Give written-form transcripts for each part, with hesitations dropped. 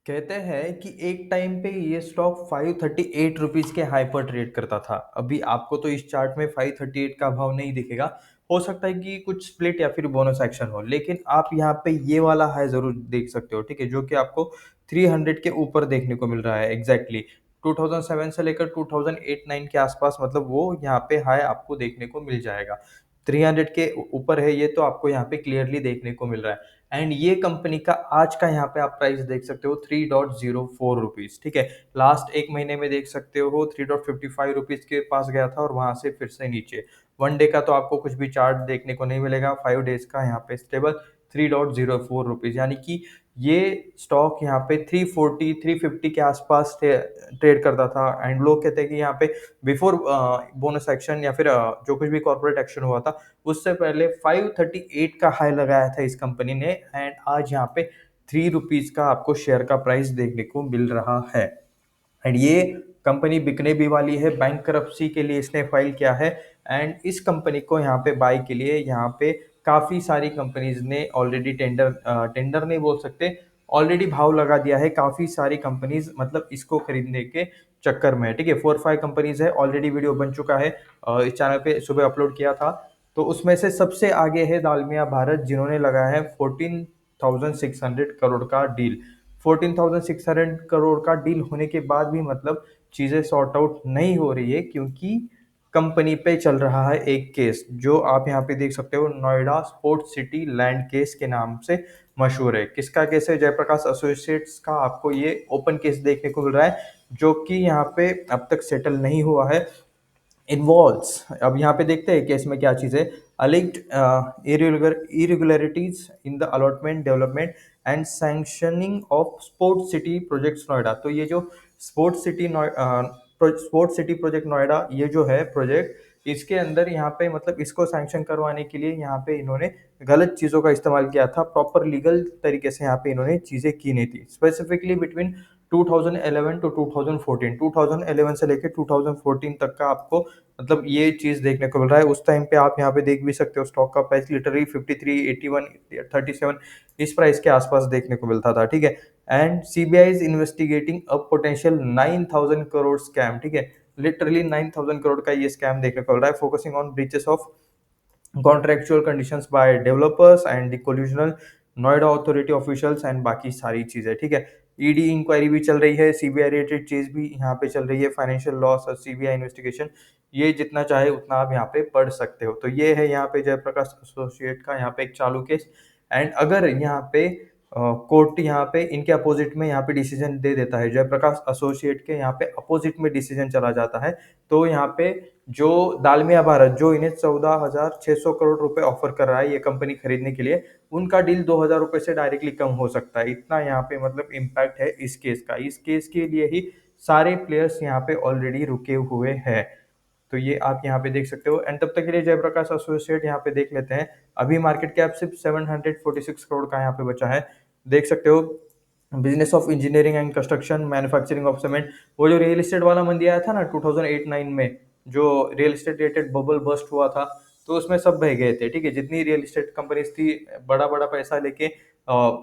कहते हैं कि एक टाइम पे ये स्टॉक 538 रुपीस के हाई पर ट्रेड करता था। अभी आपको तो इस चार्ट में 538 का भाव नहीं दिखेगा। हो सकता है कि कुछ स्प्लिट या फिर बोनस एक्शन हो, लेकिन आप यहाँ पे ये वाला हाई जरूर देख सकते हो, ठीक है, जो कि आपको 300 के ऊपर देखने को मिल रहा है। एग्जैक्टली 2007 से लेकर 2008-9 के आसपास, मतलब वो यहाँ पे हाई आपको देखने को मिल जाएगा। 300 के ऊपर है ये, तो आपको यहाँ पे क्लियरली देखने को मिल रहा है। एंड ये कंपनी का आज का यहाँ पे आप प्राइस देख सकते हो 3.04 रुपीज, ठीक है। लास्ट एक महीने में देख सकते हो 3.55 रुपीज के पास गया था और वहां से फिर से नीचे। वन डे का तो आपको कुछ भी चार्ट देखने को नहीं मिलेगा। 5 डेज का यहाँ पे स्टेबल 3.04 रुपीज, यानी कि ये स्टॉक यहाँ पे 340 350 के आसपास ट्रेड करता था। एंड लोग कहते हैं कि यहाँ पे बिफोर बोनस एक्शन या फिर जो कुछ भी कॉर्पोरेट एक्शन हुआ था, उससे पहले 538 का हाई लगाया था इस कंपनी ने। एंड आज यहाँ पे 3 रुपीज का आपको शेयर का प्राइस देखने को मिल रहा है। एंड ये कंपनी बिकने भी वाली है, बैंकरप्सी के लिए इसने फाइल किया है। एंड इस कंपनी को यहाँ पे बाय के लिए यहाँ पे काफी सारी कंपनीज ने ऑलरेडी टेंडर नहीं बोल सकते, ऑलरेडी भाव लगा दिया है। काफी सारी कंपनीज मतलब इसको खरीदने के चक्कर में है, ठीक है। 4-5 कंपनीज है, ऑलरेडी वीडियो बन चुका है, इस चैनल पे सुबह अपलोड किया था। तो उसमें से सबसे आगे है दालमिया भारत, जिन्होंने लगाया है 14,600 करोड़ का डील। 14,600 करोड़ का डील होने के बाद भी मतलब चीजें सॉर्ट आउट नहीं हो रही है, क्योंकि कंपनी पे चल रहा है एक केस, जो आप यहाँ पे देख सकते हो, Noida sport city land case के नाम से मशहूर है। किसका केस है? जयप्रकाश एसोसिएट्स का आपको ये ओपन केस देखने को मिल रहा है, जो कि यहाँ पे अब तक सेटल नहीं हुआ है। इन्वॉल्व्स, अब यहाँ पे देखते हैं कि इसमें क्या चीज़ है। Alleged irregularities in the allotment development and sanctioning of sport city projects Noida. तो ये जो स्पोर्ट सिटी प्रोजेक्ट नोएडा, ये जो है प्रोजेक्ट, इसके अंदर यहाँ पे मतलब इसको सैंक्शन करवाने के लिए यहाँ पे इन्होंने गलत चीज़ों का इस्तेमाल किया था। प्रॉपर लीगल तरीके से यहाँ पे इन्होंने चीज़ें की नहीं थी। स्पेसिफिकली बिटवीन 2011 टू 2014, 2011 से लेकर 2014 तक का आपको मतलब ये चीज देखने को मिल रहा है। उस टाइम पे आप यहाँ पे देख भी सकते हो, स्टॉक का प्राइस लिटरली 53, 81, 37 इस प्राइस के आसपास देखने को मिलता था, ठीक है। And CBI is investigating a potential 9,000 crore scam, ठीक है। लिटरली 9,000 करोड़ का ये स्कैम देखने को मिल रहा है, focusing on breaches of contractual conditions by developers and the collusional Noida authority officials and बाकी सारी चीजें, ठीक है। ईडी इंक्वायरी भी चल रही है, सीबीआई रिलेटेड चीज भी यहाँ पे चल रही है, फाइनेंशियल लॉस और सीबीआई इन्वेस्टिगेशन, ये जितना चाहे उतना आप यहाँ पे पढ़ सकते हो। तो ये है यहाँ पे जयप्रकाश एसोसिएट का यहाँ पे एक चालू केस। एंड अगर यहाँ पे कोर्ट यहाँ पे इनके अपोजिट में यहाँ पे डिसीजन दे देता है, जयप्रकाश एसोसिएट के यहाँ पे अपोजिट में डिसीजन चला जाता है, तो यहाँ पे जो दालमिया भारत, जो इन्हें 14,600 करोड़ रुपए ऑफर कर रहा है ये कंपनी खरीदने के लिए, उनका डील 2,000 रुपए से डायरेक्टली कम हो सकता है। इतना यहाँ पे मतलब इम्पैक्ट है इस केस का। इस केस के लिए ही सारे प्लेयर्स यहाँ पे ऑलरेडी रुके हुए हैं। तो ये आप यहाँ पे देख सकते हो। एंड तब तक के लिए जयप्रकाश एसोसिएट यहाँ पे देख लेते हैं। अभी मार्केट कैप सिर्फ 746 करोड़ का यहाँ पे बचा है, देख सकते हो। Business of engineering and construction, manufacturing of cement, वो जो रियल एस्टेट वाला मंदी आया था ना 2008-9 में, जो real estate related bubble bust हुआ था, तो उसमें सब बह गए थे, ठीक है। जितनी रियल एस्टेट कंपनीज थी, बड़ा बड़ा पैसा लेके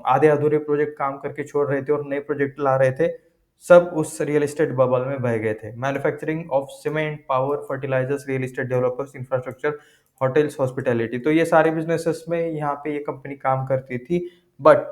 आधे अधूरे प्रोजेक्ट काम करके छोड़ रहे थे और नए प्रोजेक्ट ला रहे थे, सब उस रियल एस्टेट बबल में बह गए थे। Manufacturing of cement, power, fertilisers, real estate developers, infrastructure, hotels, hospitality, तो ये सारे बिजनेसेस में यहाँ पे ये कंपनी काम करती थी। बट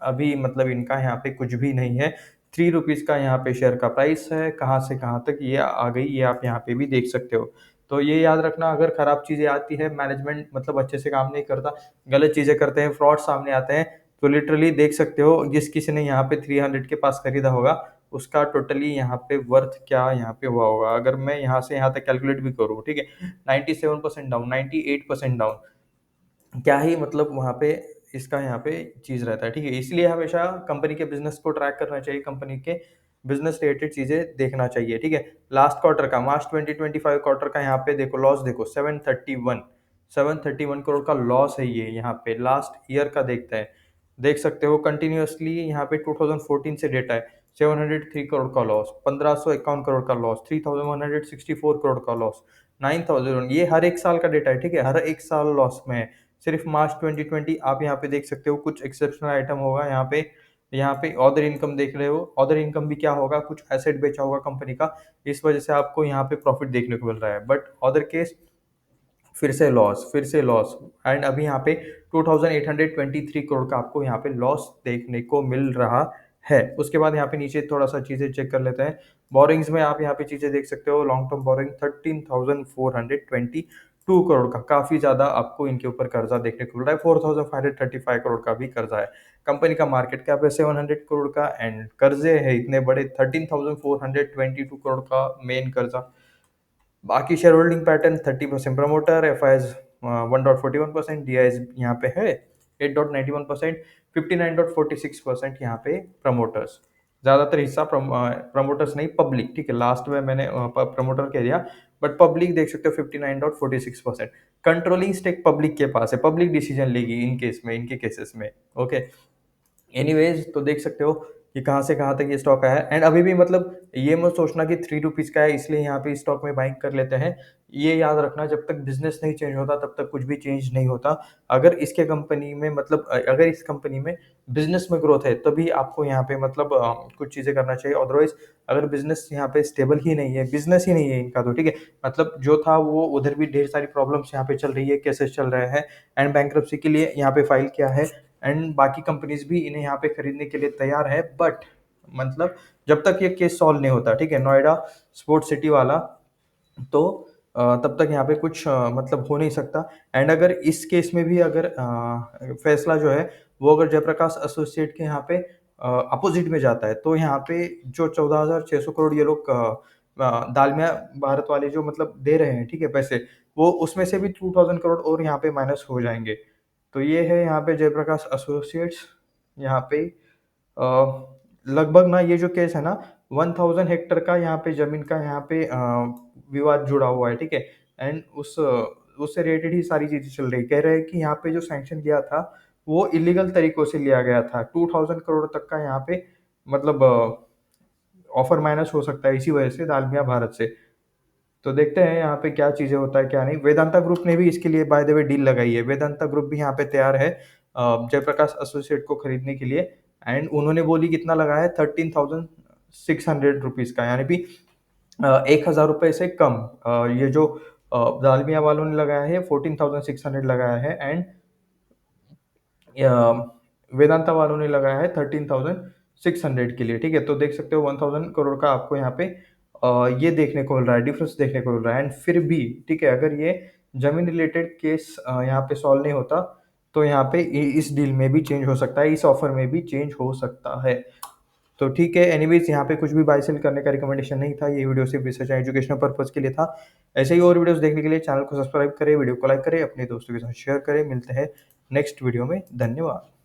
अभी मतलब इनका यहाँ पे कुछ भी नहीं है। 3 रुपीज का यहाँ पे शेयर का प्राइस है, कहाँ से कहाँ तक ये आ गई, ये आप यहाँ पे भी देख सकते हो। तो ये याद रखना, अगर खराब चीजें आती है, मैनेजमेंट मतलब अच्छे से काम नहीं करता, गलत चीजें करते हैं, फ्रॉड सामने आते हैं, तो लिटरली देख सकते हो जिस किसी ने यहाँ पे 300 के पास खरीदा होगा, उसका टोटली यहाँ पे वर्थ क्या यहाँ पे हुआ होगा। अगर मैं यहाँ से यहाँ तक कैलकुलेट भी करूँ, ठीक है, 97% डाउन, 98% डाउन, क्या ही मतलब वहाँ पे इसका यहाँ पे चीज रहता है, ठीक है। इसलिए हमेशा कंपनी के बिजनेस को ट्रैक करना चाहिए, कंपनी के बिजनेस रिलेटेड चीजें देखना चाहिए, ठीक है। लास्ट क्वार्टर का, मार्च 2025 क्वार्टर का यहाँ पे देखो, लॉस देखो 731 करोड़ का लॉस है ये यहाँ पे। लास्ट ईयर का देखते हैं, देख सकते हो कंटिन्यूअसली यहाँ पे 2014 से डेटा है, 703 करोड़ का लॉस, 1551 करोड़ का लॉस, 3164 करोड़ का लॉस, 9000, ये हर एक साल का डेटा है, ठीक है। हर एक साल लॉस में है। सिर्फ मार्च 2020 आप यहाँ पे देख सकते हो, कुछ एक्सेप्शनल आइटम होगा यहाँ पे, यहाँ पे अदर इनकम देख रहे हो, अदर इनकम भी क्या होगा, कुछ एसेट बेचा होगा कंपनी का, इस वजह से आपको यहाँ पे प्रॉफिट देखने को मिल रहा है। बट अदर केस फिर से लॉस एंड अभी यहाँ पे 2823 करोड़ का आपको यहाँ पे लॉस देखने को मिल रहा है। उसके बाद यहाँ पे नीचे थोड़ा सा चीजें चेक कर लेते हैं। बोरिंग्स में आप यहाँ पे चीजें देख सकते हो, लॉन्ग टर्म बोरिंग 13,422 करोड़ का, काफी ज्यादा आपको इनके ऊपर कर्जा देखने को मिल रहा है। 4,535 करोड़ का भी कर्जा है। कंपनी का मार्केट कैप है 700 करोड़ का एंड कर्जे है इतने बड़े 13,422 करोड़ का मेन कर्जा। बाकी share holding pattern 30% promoter, F I 1.41%, D I यहाँ पे है 8.91%, 59.46% यहाँ पे प्रमोटर्स। ज्यादातर हिस्सा प्रमोटर्स नहीं, पब्लिक, ठीक है, लास्ट में मैंने प्रमोटर कह दिया, बट पब्लिक देख सकते हो 59.46%। कंट्रोलिंग स्टेक पब्लिक के पास है, पब्लिक डिसीजन लेगी इन केस में, इनके केसेस में। ओके, एनीवेज तो देख सकते हो कि कहाँ से कहाँ तक ये स्टॉक आया है। एंड अभी भी मतलब ये मत सोचना कि 3 रुपीज का है इसलिए यहाँ पे स्टॉक में बाइंग कर लेते हैं। ये याद रखना, जब तक बिजनेस नहीं चेंज होता तब तक कुछ भी चेंज नहीं होता। अगर इसके कंपनी में मतलब अगर इस कंपनी में बिजनेस में ग्रोथ है तभी आपको यहाँ पे मतलब कुछ चीजें करना चाहिए। अदरवाइज अगर बिजनेस यहाँ पे स्टेबल ही नहीं है, बिजनेस ही नहीं है इनका, तो ठीक है, मतलब जो था वो उधर भी ढेर सारी प्रॉब्लम्स यहाँ पे चल रही है, केसेस चल रहे हैं एंड बैंक्रप्सी के लिए यहाँ पे फाइल किया है एंड बाकी कंपनीज भी इन्हें यहाँ पे खरीदने के लिए तैयार है। बट मतलब जब तक ये केस सॉल्व नहीं होता, ठीक है, नोएडा स्पोर्ट सिटी वाला, तो तब तक यहाँ पे कुछ मतलब हो नहीं सकता। एंड अगर इस केस में भी अगर फैसला जो है वो अगर जयप्रकाश एसोसिएट के यहाँ पे अपोजिट में जाता है तो यहाँ पे जो 14,600 करोड़ ये लोग दालमिया भारत वाले जो मतलब दे रहे हैं, ठीक है, पैसे, वो उसमें से भी 2,000 करोड़ और यहाँ पे माइनस हो जाएंगे। तो ये है यहाँ पे जयप्रकाश एसोसिएट्स। यहाँ पे लगभग ना ये जो केस है ना, 1,000 हेक्टर का यहाँ पे जमीन का यहाँ पे विवाद जुड़ा हुआ है, ठीक है। एंड उससे रिलेटेड ही सारी चीजें चल रही, कह रहे हैं कि यहाँ पे जो सैंक्शन किया था वो इलीगल तरीकों से लिया गया था। 2,000 करोड़ तक का यहाँ पे मतलब ऑफर माइनस हो सकता है इसी वजह से दालमिया भारत से। तो देखते हैं यहाँ पे क्या चीजें होता है क्या नहीं। वेदांता ग्रुप ने भी इसके लिए बाय द वे डील लगाई है, वेदांता ग्रुप भी यहाँ पे तैयार है जयप्रकाश एसोसिएट को खरीदने के लिए। एंड उन्होंने बोली कितना लगाया है, 13,600 रुपीज का, यानी कि 1,000 रुपये से कम। ये जो दालमिया वालों ने लगाया है 14,600 लगाया है एंड वेदांता वालों ने लगाया है 13,600 के लिए, ठीक है। तो देख सकते हो 1,000 करोड़ का आपको यहाँ पे ये देखने को मिल रहा है, डिफरेंस देखने को मिल रहा है। एंड फिर भी ठीक है, अगर ये जमीन रिलेटेड केस यहाँ पे सॉल्व नहीं होता तो यहाँ पे इस डील में भी चेंज हो सकता है, इस ऑफर में भी चेंज हो सकता है। तो ठीक है, एनीवेज यहाँ पे कुछ भी बाय सेल करने का रिकमेंडेशन नहीं था, ये वीडियो सिर्फ रिसर्च एंड एजुकेशनल पर्पज के लिए था। ऐसे ही और वीडियोस देखने के लिए चैनल को सब्सक्राइब करें, वीडियो को लाइक करें, अपने दोस्तों के साथ शेयर करें। मिलते हैं नेक्स्ट वीडियो में, धन्यवाद।